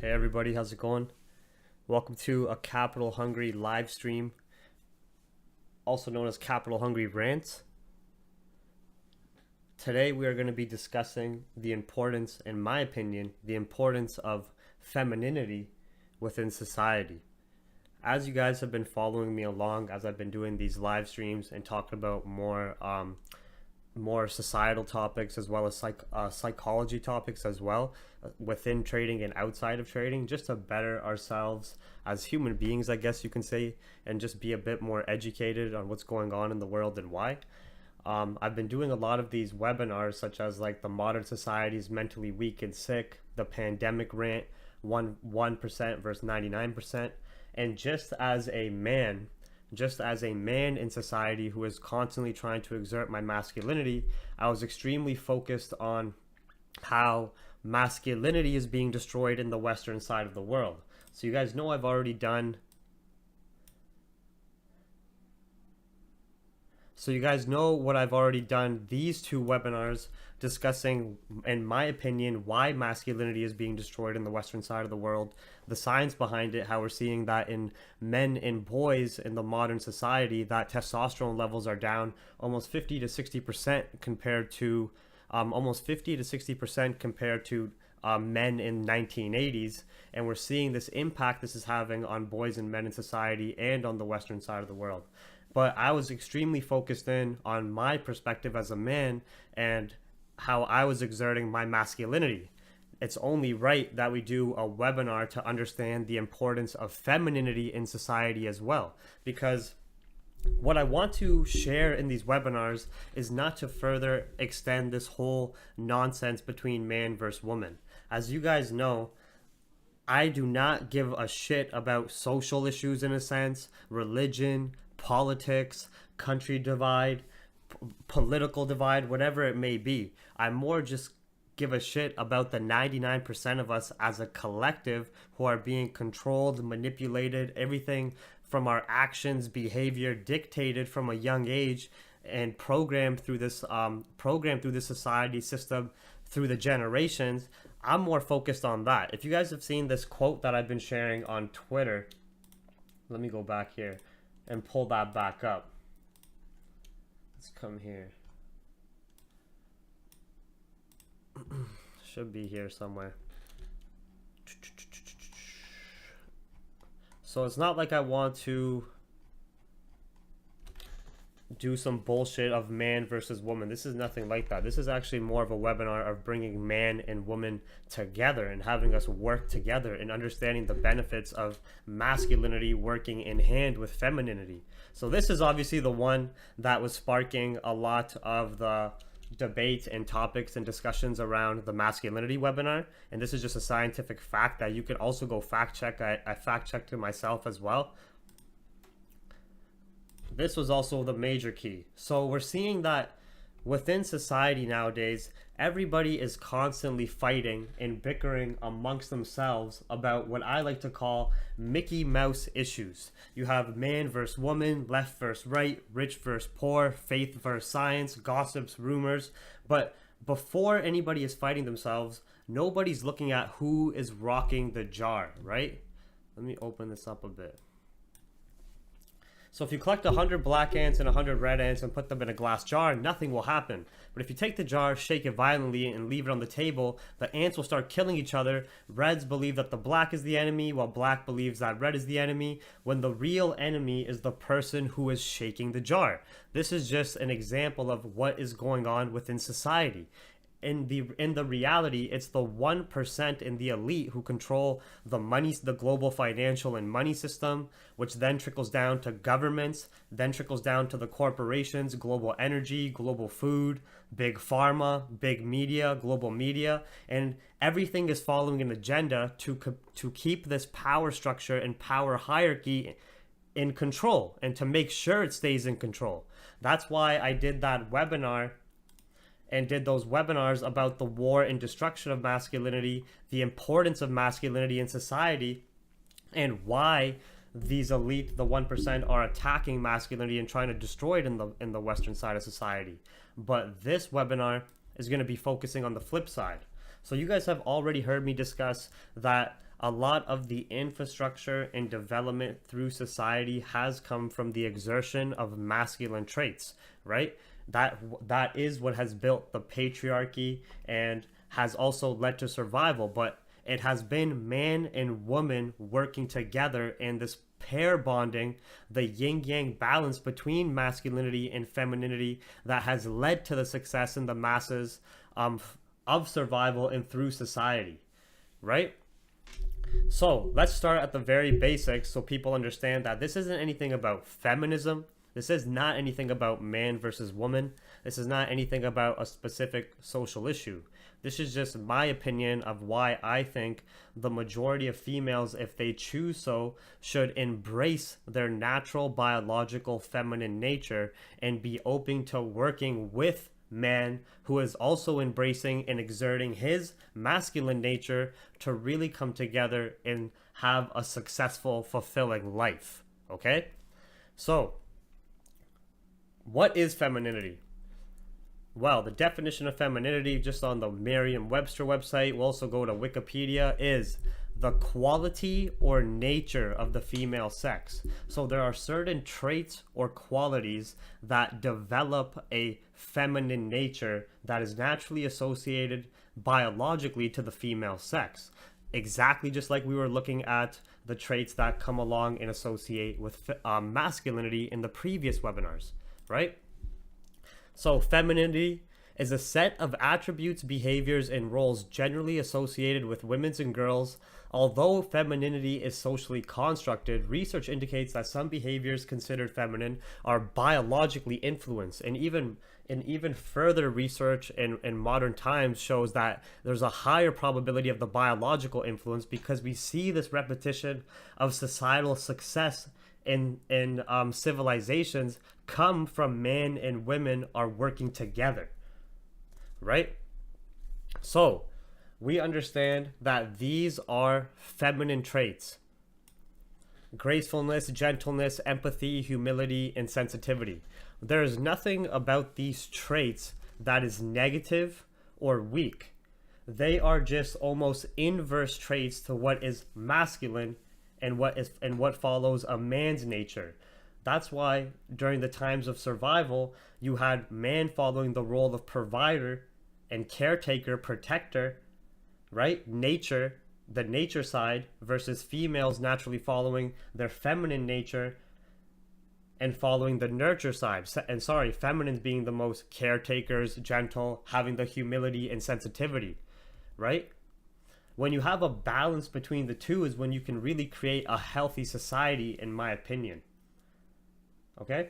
Hey everybody, how's it going? Welcome to a Capital Hungry live stream, also known as Capital Hungry Rants. Today we are going to be discussing the importance, in my opinion, the importance of femininity within society. As you guys have been following me along, as I've been doing these live streams and talking about more societal topics as well as psychology topics as well within trading and outside of trading, just to better ourselves as human beings, I guess you can say, and just be a bit more educated on what's going on in the world and why. I've been doing a lot of these webinars, such as like the modern society is mentally weak and sick, the pandemic rant, 1% versus 99%, and just as a man in society who is constantly trying to exert my masculinity, I was extremely focused on how masculinity is being destroyed in the Western side of the world. So you guys know I've already done So you guys know what I've already done these two webinars discussing, in my opinion, why masculinity is being destroyed in the Western side of the world, the science behind it, how we're seeing that in men and boys in the modern society, that testosterone levels are down almost 50 to 60% compared to men in 1980s, and we're seeing this impact this is having on boys and men in society and on the Western side of the world. But I was extremely focused in on my perspective as a man and how I was exerting my masculinity. It's only right that we do a webinar to understand the importance of femininity in society as well. Because what I want to share in these webinars is not to further extend this whole nonsense between man versus woman. As you guys know, I do not give a shit about social issues in a sense, religion, politics, country divide, political divide, whatever it may be. I more just give a shit about the 99% of us as a collective who are being controlled, manipulated, everything from our actions, behavior dictated from a young age and programmed through this society system through the generations. I'm more focused on that. If you guys have seen this quote that I've been sharing on Twitter, let me go back here and pull that back up. Let's come here. Should be here somewhere. So it's not like I want to do some bullshit of man versus woman. This is nothing like that. This is actually more of a webinar of bringing man and woman together and having us work together and understanding the benefits of masculinity working in hand with femininity. So this is obviously the one that was sparking a lot of the debate and topics and discussions around the masculinity webinar. And this is just a scientific fact that you could also go fact check. I fact checked it myself as well. This was also the major key. So we're seeing that within society nowadays, everybody is constantly fighting and bickering amongst themselves about what I like to call Mickey Mouse issues. You have man versus woman, left versus right, rich versus poor, faith versus science, gossips, rumors. But before anybody is fighting themselves, nobody's looking at who is rocking the jar, right? Let me open this up a bit. So if you collect 100 black ants and 100 red ants and put them in a glass jar, nothing will happen. But if you take the jar, shake it violently, and leave it on the table, the ants will start killing each other. Reds believe that the black is the enemy, while black believes that red is the enemy, when the real enemy is the person who is shaking the jar. This is just an example of what is going on within society. In the reality, it's the 1% in the elite who control the money, the global financial and money system, which then trickles down to governments, then trickles down to the corporations, global energy, global food, big pharma, big media, global media, and everything is following an agenda to keep this power structure and power hierarchy in control and to make sure it stays in control. That's why I did that webinar and did those webinars about the war and destruction of masculinity, the importance of masculinity in society, and why these elite, the 1%, are attacking masculinity and trying to destroy it in the Western side of society. But this webinar is going to be focusing on the flip side. So you guys have already heard me discuss that a lot of the infrastructure and development through society has come from the exertion of masculine traits, right? That is what has built the patriarchy and has also led to survival, but it has been man and woman working together in this pair bonding, the yin yang balance between masculinity and femininity that has led to the success in the masses of survival and through society, right? So let's start at the very basics so people understand that this isn't anything about feminism. This is not anything about man versus woman. This is not anything about a specific social issue. This is just my opinion of why I think the majority of females, if they choose so, should embrace their natural biological feminine nature and be open to working with man who is also embracing and exerting his masculine nature to really come together and have a successful, fulfilling life. Okay? So, what is femininity? Well, the definition of femininity, just on the Merriam-Webster website, we'll also go to Wikipedia, is the quality or nature of the female sex. So there are certain traits or qualities that develop a feminine nature that is naturally associated biologically to the female sex. Exactly just like we were looking at the traits that come along and associate with masculinity in the previous webinars, right? So femininity is a set of attributes, behaviors, and roles generally associated with women's and girls. Although femininity is socially constructed, research indicates that some behaviors considered feminine are biologically influenced, and even further research in modern times shows that there's a higher probability of the biological influence because we see this repetition of societal success in civilizations come from men and women are working together, right? So we understand that these are feminine traits: gracefulness, gentleness, empathy, humility, and sensitivity. There is nothing about these traits that is negative or weak. They are just almost inverse traits to what is masculine and what follows a man's nature. That's why during the times of survival, you had man following the role of provider and caretaker, protector, right? Nature, the nature side, versus females naturally following their feminine nature and following the nurture side. And sorry, feminines being the most caretakers, gentle, having the humility and sensitivity, right? When you have a balance between the two is when you can really create a healthy society, in my opinion. Okay?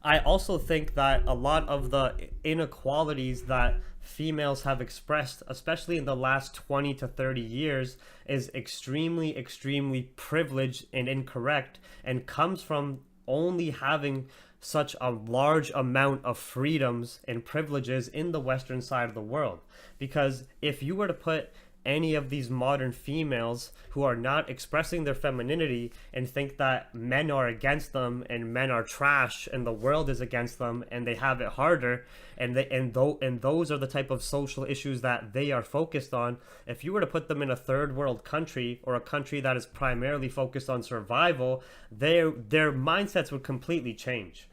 I also think that a lot of the inequalities that females have expressed, especially in the last 20 to 30 years, is extremely, extremely privileged and incorrect, and comes from only having such a large amount of freedoms and privileges in the Western side of the world. Because if you were to put any of these modern females who are not expressing their femininity and think that men are against them and men are trash and the world is against them and they have it harder, and those are the type of social issues that they are focused on. If you were to put them in a third world country or a country that is primarily focused on survival, their mindsets would completely change.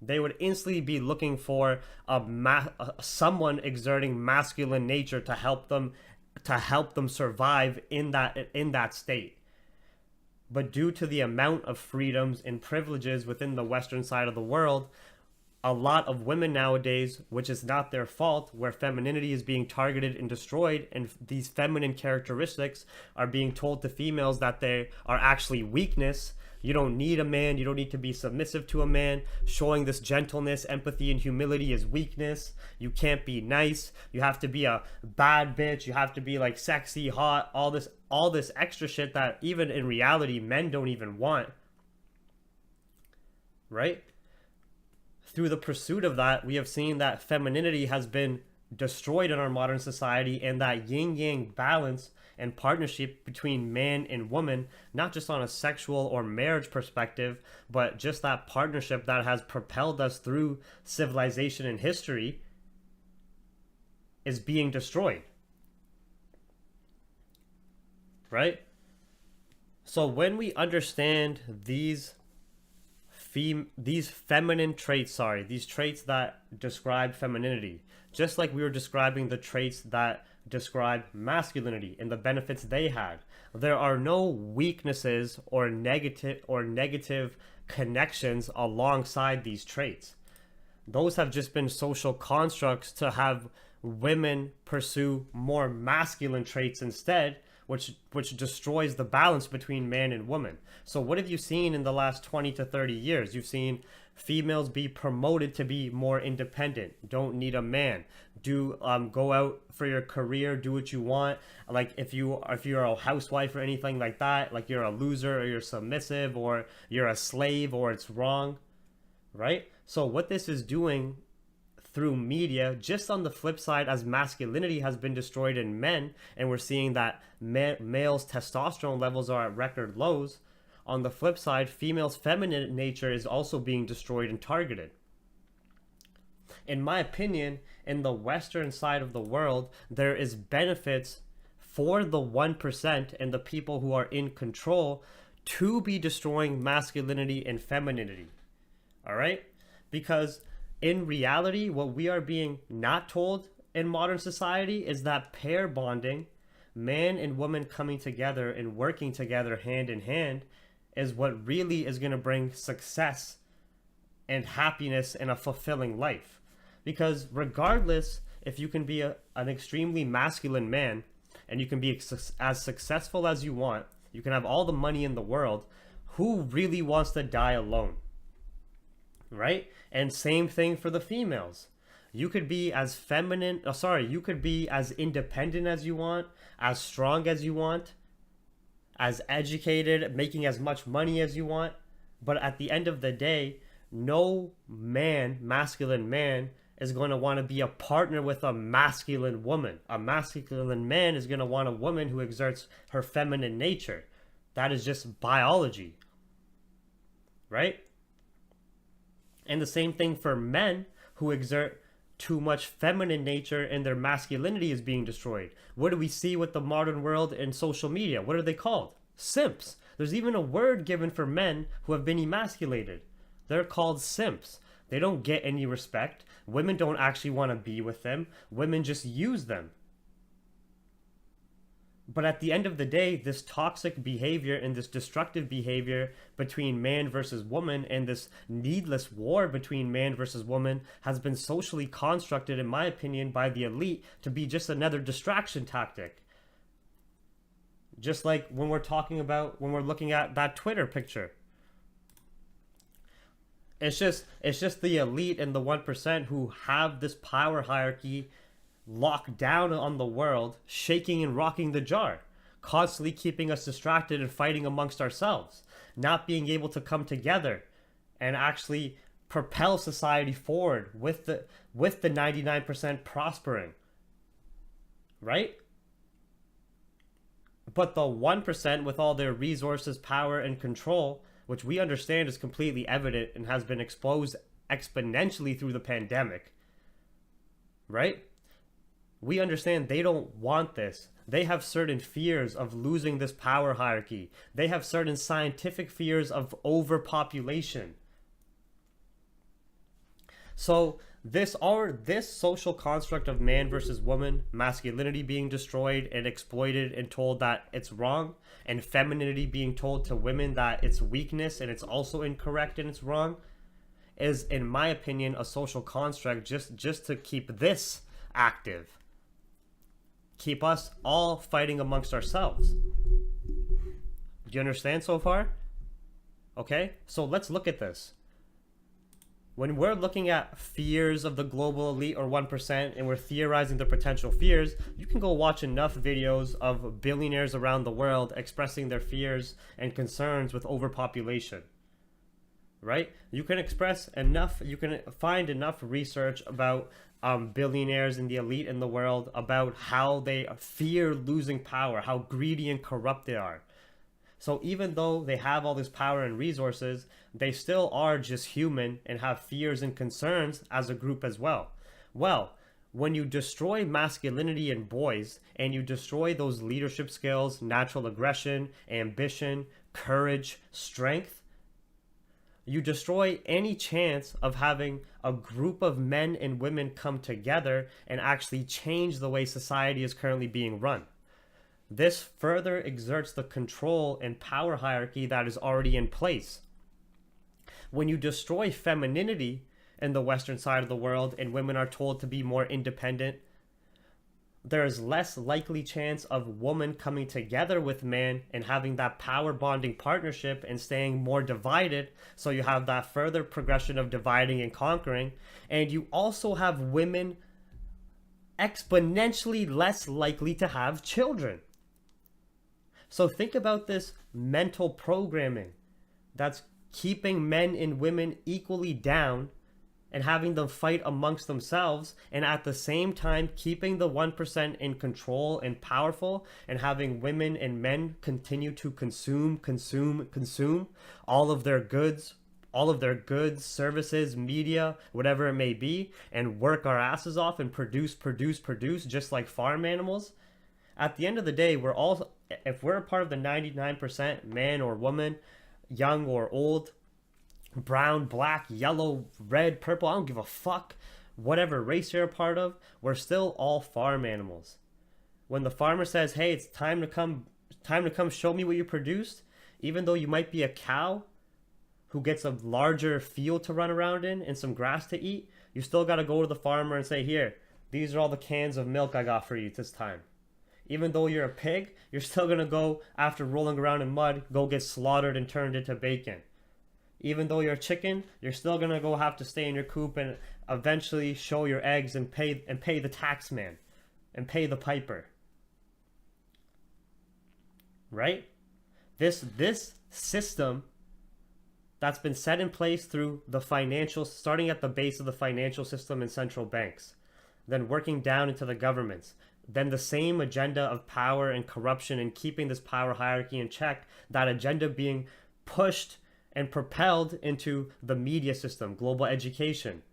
They would instantly be looking for someone exerting masculine nature to help them survive in that state. But due to the amount of freedoms and privileges within the Western side of the world, a lot of women nowadays, which is not their fault, where femininity is being targeted and destroyed, and these feminine characteristics are being told to females that they are actually weakness. You don't need a man. You don't need to be submissive to a man. Showing this gentleness, empathy, and humility is weakness. You can't be nice. You have to be a bad bitch. You have to be like sexy, hot, all this extra shit that even in reality men don't even want. Right? Through the pursuit of that, we have seen that femininity has been destroyed in our modern society, and that yin-yang balance and partnership between man and woman, not just on a sexual or marriage perspective, but just that partnership that has propelled us through civilization and history, is being destroyed. right? So when we understand these feminine traits, these traits that describe femininity, just like we were describing the traits that describe masculinity and the benefits they had, there are no weaknesses or negative connections alongside these traits. Those have just been social constructs to have women pursue more masculine traits instead, which destroys the balance between man and woman. So what have you seen in the last 20 to 30 years? You've seen females be promoted to be more independent, don't need a man, do go out for your career, do what you want. Like if you're a housewife or anything like that, like you're a loser or you're submissive or you're a slave or it's wrong, right? So what this is doing through media, just on the flip side, as masculinity has been destroyed in men, and we're seeing that males' testosterone levels are at record lows, on the flip side, females' feminine nature is also being destroyed and targeted. In my opinion, in the Western side of the world, there is benefits for the 1% and the people who are in control to be destroying masculinity and femininity. All right? Because in reality, what we are being not told in modern society is that pair bonding, man and woman coming together and working together hand in hand, is what really is going to bring success and happiness and a fulfilling life. Because regardless if you can be an extremely masculine man and you can be as successful as you want, you can have all the money in the world, who really wants to die alone? Right? And same thing for the females. You could be as you could be as independent as you want, as strong as you want, as educated, making as much money as you want. But at the end of the day, no man, masculine man, is going to want to be a partner with a masculine woman. A masculine man is going to want a woman who exerts her feminine nature. That is just biology. Right? And the same thing for men who exert too much feminine nature and their masculinity is being destroyed. What do we see with the modern world and social media? What are they called? Simps. There's even a word given for men who have been emasculated. They're called simps. They don't get any respect. Women don't actually want to be with them. Women just use them. But at the end of the day, this toxic behavior and this destructive behavior between man versus woman and this needless war between man versus woman has been socially constructed, in my opinion, by the elite to be just another distraction tactic. Just like when we're looking at that Twitter picture. It's just the elite and the 1% who have this power hierarchy locked down on the world, shaking and rocking the jar, constantly keeping us distracted and fighting amongst ourselves, not being able to come together and actually propel society forward with the 99% prospering. Right? But the 1%, with all their resources, power, and control, which we understand is completely evident and has been exposed exponentially through the pandemic, right? We understand they don't want this. They have certain fears of losing this power hierarchy. They have certain scientific fears of overpopulation. So this social construct of man versus woman, masculinity being destroyed and exploited and told that it's wrong, and femininity being told to women that it's weakness and it's also incorrect and it's wrong, is, in my opinion, a social construct just to keep this active. Keep us all fighting amongst ourselves. Do you understand so far? Okay, so let's look at this. When we're looking at fears of the global elite or 1% and we're theorizing the potential fears, you can go watch enough videos of billionaires around the world expressing their fears and concerns with overpopulation. Right? You can find enough research about billionaires and the elite in the world about how they fear losing power, how greedy and corrupt they are. So even though they have all this power and resources, they still are just human and have fears and concerns as a group as well. Well, When you destroy masculinity in boys and you destroy those leadership skills, natural aggression, ambition, courage, strength, you destroy any chance of having a group of men and women come together and actually change the way society is currently being run. This further exerts the control and power hierarchy that is already in place. When you destroy femininity in the Western side of the world and women are told to be more independent, there is less likely chance of woman coming together with man and having that power bonding partnership and staying more divided. So you have that further progression of dividing and conquering. And you also have women exponentially less likely to have children. So think about this mental programming that's keeping men and women equally down and having them fight amongst themselves, and at the same time keeping the 1% in control and powerful, and having women and men continue to consume all of their goods, services, media, whatever it may be, and work our asses off and produce just like farm animals. At the end of the day, if we're a part of the 99%, man or woman, young or old, brown, black, yellow, red, purple, I don't give a fuck, whatever race you're a part of, we're still all farm animals. When the farmer says, hey, it's time to come show me what you produced, even though you might be a cow who gets a larger field to run around in and some grass to eat, you still got to go to the farmer and say, here, these are all the cans of milk I got for you this time. Even though you're a pig, you're still going to go, after rolling around in mud, go get slaughtered and turned into bacon. Even though you're a chicken, you're still going to go have to stay in your coop and eventually show your eggs and pay the tax man and pay the piper. Right? This system that's been set in place through the financial, starting at the base of the financial system and central banks, then working down into the governments, then the same agenda of power and corruption and keeping this power hierarchy in check, that agenda being pushed and propelled into the media system, global education.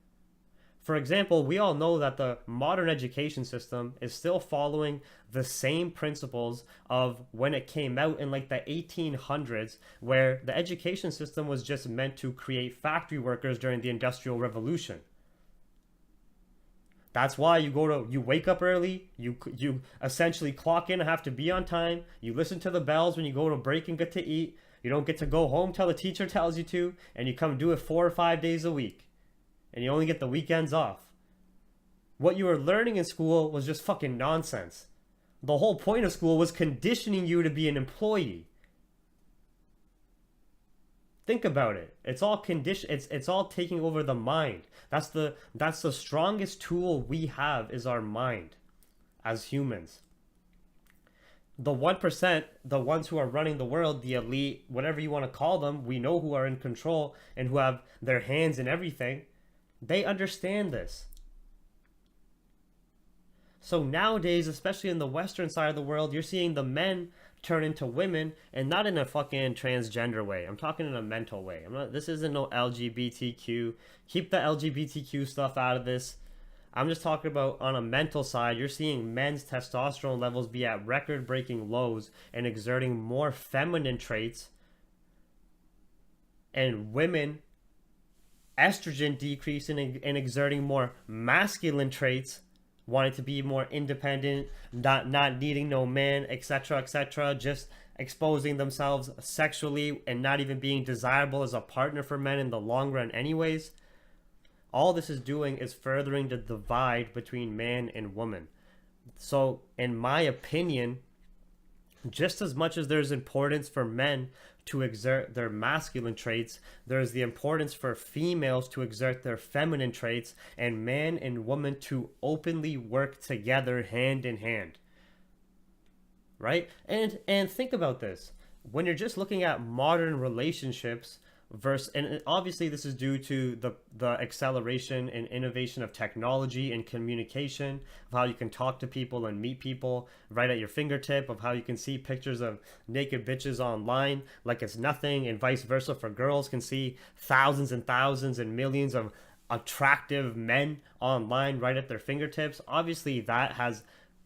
For example, we all know that the modern education system is still following the same principles of when it came out in like the 1800s, where the education system was just meant to create factory workers during the Industrial Revolution. That's why you wake up early, you essentially clock in and have to be on time, you listen to the bells when you go to break and get to eat, you don't get to go home till the teacher tells you to, and you come do it 4 or 5 days a week. And you only get the weekends off. What you were learning in school was just fucking nonsense. The whole point of school was conditioning you to be an employee. Think about it. It's all it's all taking over the mind. That's the strongest tool we have, is our mind as humans. The 1%, the ones who are running the world, the elite, whatever you want to call them, we know who are in control and who have their hands in everything. They understand this. So nowadays, especially in the Western side of the world, you're seeing the men turn into women, and not in a fucking transgender way. I'm talking in a mental way. This isn't no LGBTQ. Keep the LGBTQ stuff out of this. I'm just talking about on a mental side. You're seeing men's testosterone levels be at record-breaking lows and exerting more feminine traits, and women estrogen decreasing and exerting more masculine traits, wanting to be more independent, not needing no man, etc., just exposing themselves sexually and not even being desirable as a partner for men in the long run anyways. All this is doing is furthering the divide between man and woman. So, in my opinion, just as much as there's importance for men to exert their masculine traits, there's the importance for females to exert their feminine traits, and man and woman to openly work together hand in hand. Right? And think about this. When you're just looking at modern relationships, and obviously this is due to the acceleration and innovation of technology and communication, of how you can talk to people and meet people right at your fingertip, of how you can see pictures of naked bitches online like it's nothing, and vice versa for girls can see thousands and thousands and millions of attractive men online right at their fingertips, obviously that has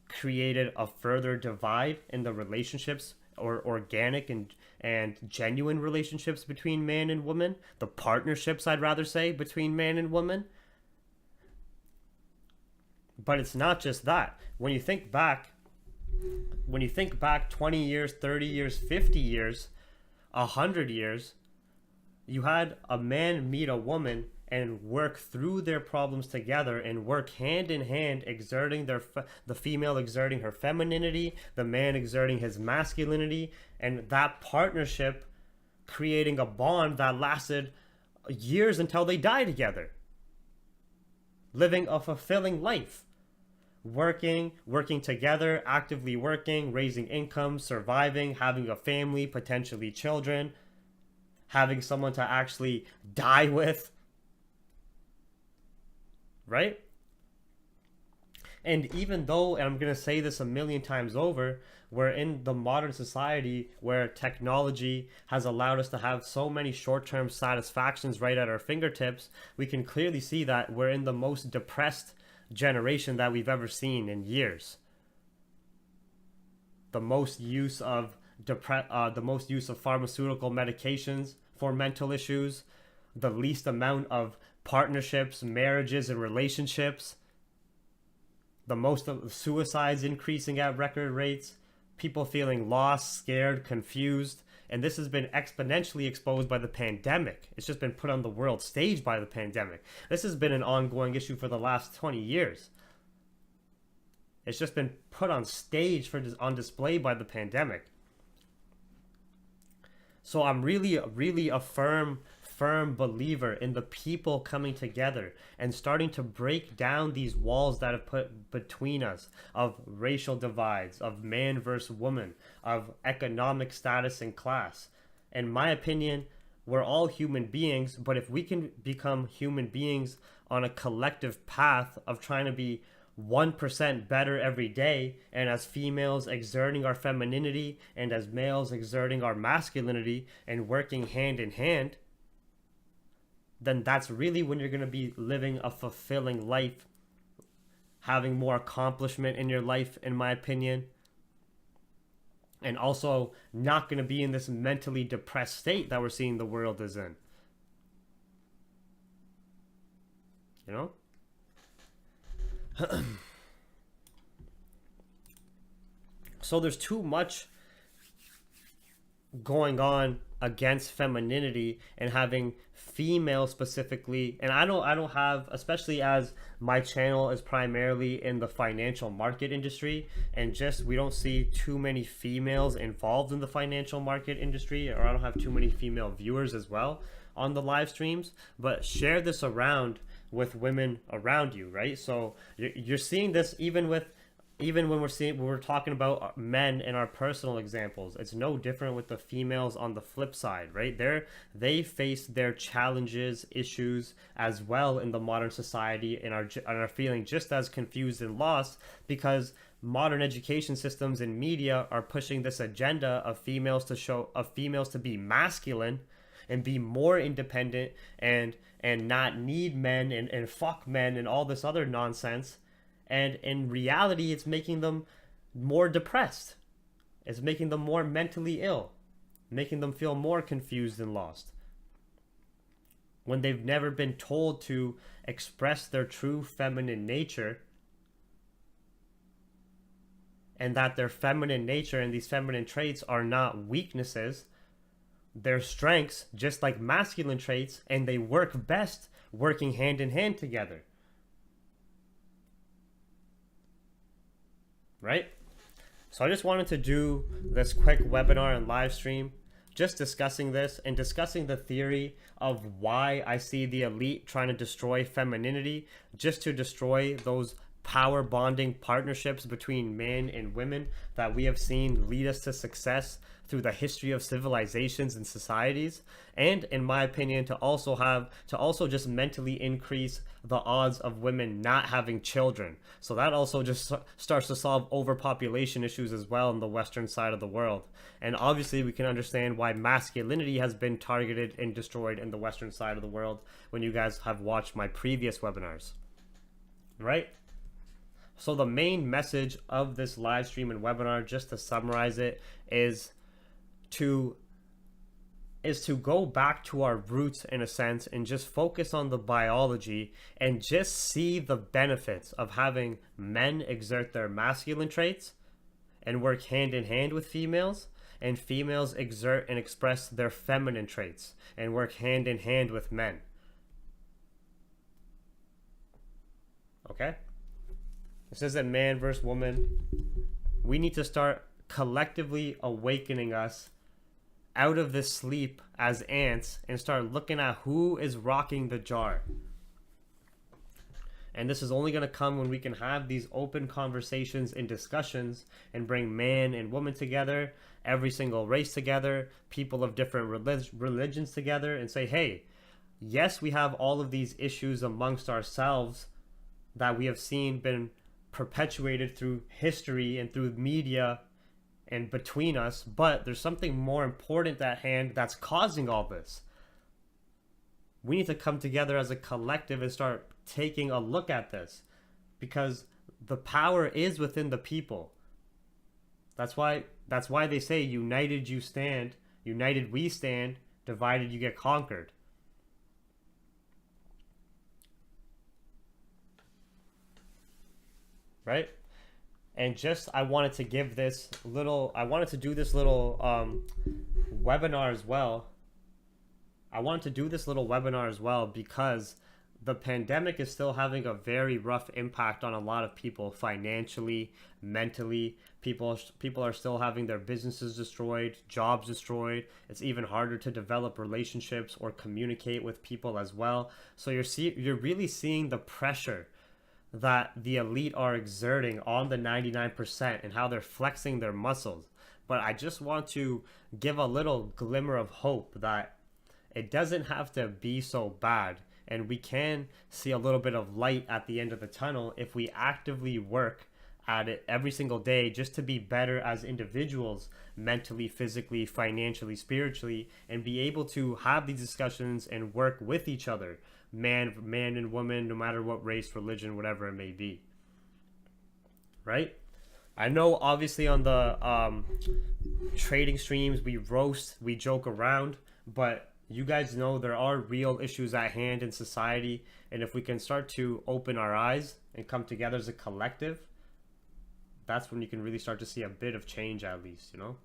created a further divide in the relationships, or organic and genuine relationships between man and woman, the partnerships, I'd rather say, between man and woman. But it's not just that. When you think back 20 years, 30 years, 50 years, 100 years, you had a man meet a woman and work through their problems together and work hand in hand, exerting the female exerting her femininity, the man exerting his masculinity, and that partnership creating a bond that lasted years until they die together, living a fulfilling life, working together, actively working, raising income, surviving, having a family, potentially children, having someone to actually die with, right? And even though, and I'm going to say this a million times over, we're in the modern society where technology has allowed us to have so many short-term satisfactions right at our fingertips, we can clearly see that we're in the most depressed generation that we've ever seen in years. The most use of pharmaceutical medications for mental issues, the least amount of partnerships, marriages, and relationships, the most of suicides increasing at record rates, people feeling lost, scared, confused, and this has been exponentially exposed by the pandemic. It's just been put on the world stage by the pandemic. This has been an ongoing issue for the last 20 years. It's just been put on stage on display by the pandemic. So I'm really a firm believer in the people coming together and starting to break down these walls that have put between us, of racial divides, of man versus woman, of economic status and class. In my opinion, we're all human beings, but if we can become human beings on a collective path of trying to be 1% better every day, and as females exerting our femininity and as males exerting our masculinity and working hand in hand, then that's really when you're going to be living a fulfilling life, having more accomplishment in your life, in my opinion, and also not going to be in this mentally depressed state that we're seeing the world is in. You know? So there's too much going on against femininity and having female specifically, and I don't have, especially as my channel is primarily in the financial market industry, and just we don't see too many females involved in the financial market industry, or I don't have too many female viewers as well on the live streams, but share this around with women around you, right? So you're seeing this even when we're talking about men in our personal examples. It's no different with the females on the flip side, right? They face their challenges, issues as well in the modern society, and are feeling just as confused and lost, because modern education systems and media are pushing this agenda of females to be masculine and be more independent and not need men and fuck men and all this other nonsense. And in reality, it's making them more depressed. It's making them more mentally ill, making them feel more confused and lost, when they've never been told to express their true feminine nature, and that their feminine nature and these feminine traits are not weaknesses. They're strengths, just like masculine traits, and they work best working hand in hand together. Right? So I just wanted to do this quick webinar and live stream, just discussing this and discussing the theory of why I see the elite trying to destroy femininity, just to destroy those power bonding partnerships between men and women that we have seen lead us to success through the history of civilizations and societies, and in my opinion to also just mentally increase the odds of women not having children. So that also just starts to solve overpopulation issues as well in the western side of the world. And obviously we can understand why masculinity has been targeted and destroyed in the western side of the world when you guys have watched my previous webinars, right? So the main message of this live stream and webinar, just to summarize it, is to go back to our roots in a sense and just focus on the biology and just see the benefits of having men exert their masculine traits and work hand in hand with females, and females exert and express their feminine traits and work hand in hand with men. Okay? This isn't man versus woman. We need to start collectively awakening us out of this sleep as ants and start looking at who is rocking the jar. And this is only going to come when we can have these open conversations and discussions and bring man and woman together, every single race together, people of different religions together, and say, hey, yes, we have all of these issues amongst ourselves that we have seen been perpetuated through history and through media and between us, but there's something more important at hand that's causing all this. We need to come together as a collective and start taking a look at this, because the power is within the people. That's why they say united you stand, united we stand, divided you get conquered. Right? And just I wanted to do this little webinar as well. I wanted to do this little webinar as well because the pandemic is still having a very rough impact on a lot of people financially, mentally. People are still having their businesses destroyed, jobs destroyed. It's even harder to develop relationships or communicate with people as well. So you're really seeing the pressure that the elite are exerting on the 99% and how they're flexing their muscles. But I just want to give a little glimmer of hope that it doesn't have to be so bad, and we can see a little bit of light at the end of the tunnel if we actively work at it every single day just to be better as individuals, mentally, physically, financially, spiritually, and be able to have these discussions and work with each other, man and woman, no matter what race, religion, whatever it may be. Right? I know obviously on the trading streams we roast, we joke around, but you guys know there are real issues at hand in society, and if we can start to open our eyes and come together as a collective, that's when you can really start to see a bit of change, at least, you know?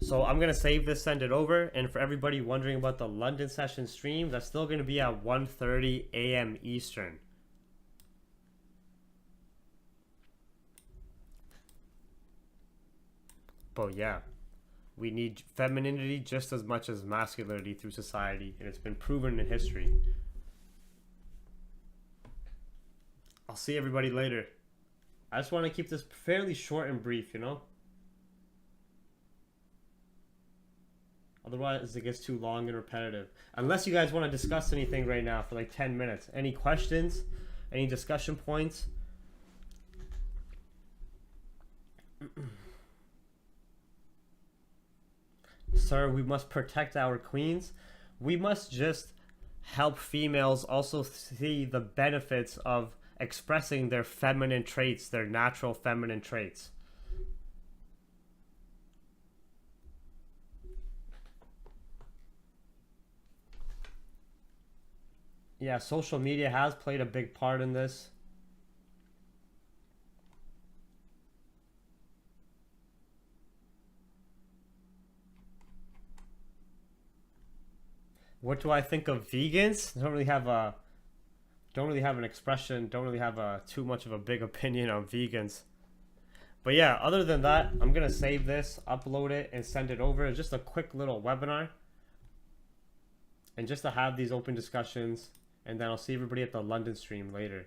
So I'm going to save this, send it over, and for everybody wondering about the London session stream, that's still going to be at 1:30 a.m. Eastern. But yeah, we need femininity just as much as masculinity through society, and it's been proven in history. I'll see everybody later. I just want to keep this fairly short and brief, you know? Otherwise, it gets too long and repetitive. Unless you guys want to discuss anything right now for like 10 minutes. Any questions? Any discussion points? Sir, we must protect our queens. We must just help females also see the benefits of expressing their feminine traits, their natural feminine traits. Yeah, social media has played a big part in this. What do I think of vegans? I don't really have an expression, don't really have too much of a big opinion on vegans. But yeah, other than that, I'm gonna save this, upload it, and send it over. It's just a quick little webinar, and just to have these open discussions and then I'll see everybody at the London stream later.